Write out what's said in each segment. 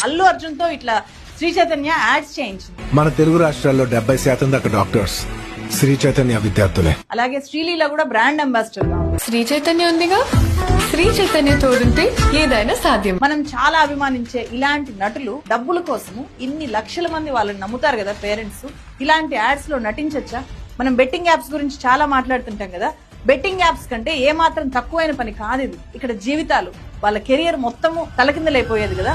అల్లు అర్జున్ తో ఇట్లా శ్రీ చైతన్య యాడ్స్ చేయించింది. మన తెలుగు రాష్ట్రాల్లో 70% దాకా డాక్టర్స్ శ్రీ చైతన్య విద్యార్థులే. అలాగే శ్రీలీల కూడా బ్రాండ్ అంబాసిడర్ గా ఉంది. శ్రీ చైతన్య ఉందిగా, శ్రీ చైతన్య తోడుంటే ఏదైనా సాధ్యం. మనం చాలా అభిమానించే ఇలాంటి నటులు డబ్బుల కోసము ఇన్ని లక్షల మంది వాళ్ళని నమ్ముతారు కదా పేరెంట్స్. ఇలాంటి యాడ్స్ లో నటించొచ్చా? మనం బెట్టింగ్ యాప్స్ గురించి చాలా మాట్లాడుతుంటాం కదా. బెట్టింగ్ యాప్స్ కంటే ఏ మాత్రం తక్కువైన పని కాదు ఇది. ఇక్కడ జీవితాలు, వాళ్ళ కెరియర్ మొత్తము తలకిందలైపోయేది కదా.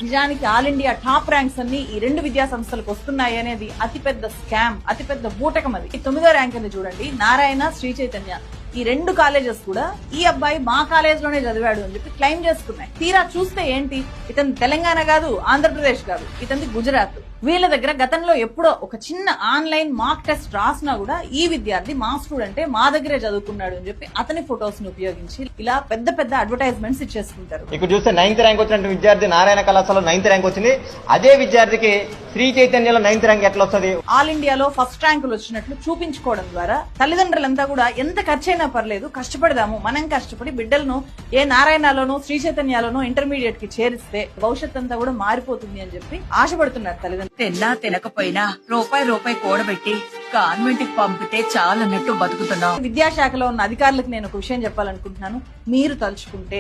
నిజానికి ఆల్ ఇండియా టాప్ ర్యాంక్స్ అన్ని ఈ రెండు విద్యా సంస్థలకు వస్తున్నాయి అనేది అతిపెద్ద స్కామ్, అతిపెద్ద బూటకం. అది 9వ ర్యాంక్ అని చూడండి, నారాయణ, శ్రీ చైతన్య. ఈ రెండు కాలేజెస్ కూడా ఈ అబ్బాయి మా కాలేజ్ లోనే చదివాడు అని చెప్పి క్లెయిమ్ చేసుకున్నాయి. తీరా చూస్తే ఏంటి, ఇతను తెలంగాణ కాదు, ఆంధ్రప్రదేశ్ కాదు, ఇతని గుజరాత్. వీళ్ళ దగ్గర గతంలో ఎప్పుడో ఒక చిన్న ఆన్లైన్ మాక్ టెస్ట్ రాసినా కూడా ఈ విద్యార్థి మా స్టూడెంటే, మా దగ్గరే చదువుకున్నాడు అని చెప్పి అతని ఫొటోస్ ని ఉపయోగించి ఇలా పెద్ద పెద్ద అడ్వర్టైజ్మెంట్స్ ఇచ్చేసుకుంటారు. ఇక్కడ చూస్తే 9th ర్యాంక్ వచ్చిన విద్యార్థి నారాయణ కళాశాలలో 9th ర్యాంక్ వచ్చింది. అదే విద్యార్థికి శ్రీ చైతన్యలో 9th ర్యాంక్ ఎట్లా వస్తుంది? ఆల్ ఇండియాలో ఫస్ట్ ర్యాంకులు వచ్చినట్లు చూపించుకోవడం ద్వారా తల్లిదండ్రులంతా కూడా ఎంత ఖర్చైనా పర్లేదు కష్టపడదాము, మనం కష్టపడి బిడ్డలను ఏ నారాయణలోనో శ్రీ చైతన్యలోనో ఇంటర్మీడియట్ కి చేరిస్తే భవిష్యత్ అంతా కూడా మారిపోతుంది అని చెప్పి ఆశపడుతున్నారు తల్లిదండ్రులు. తిన్నా తినకపోయినా రూపాయి కూడబెట్టి కాన్వెంట్ కి పంపితే చాలన్నట్టు బతుకుతున్నాం. విద్యాశాఖలో ఉన్న అధికారులకు నేను ఒక విషయం చెప్పాలనుకుంటున్నాను. మీరు తలుచుకుంటే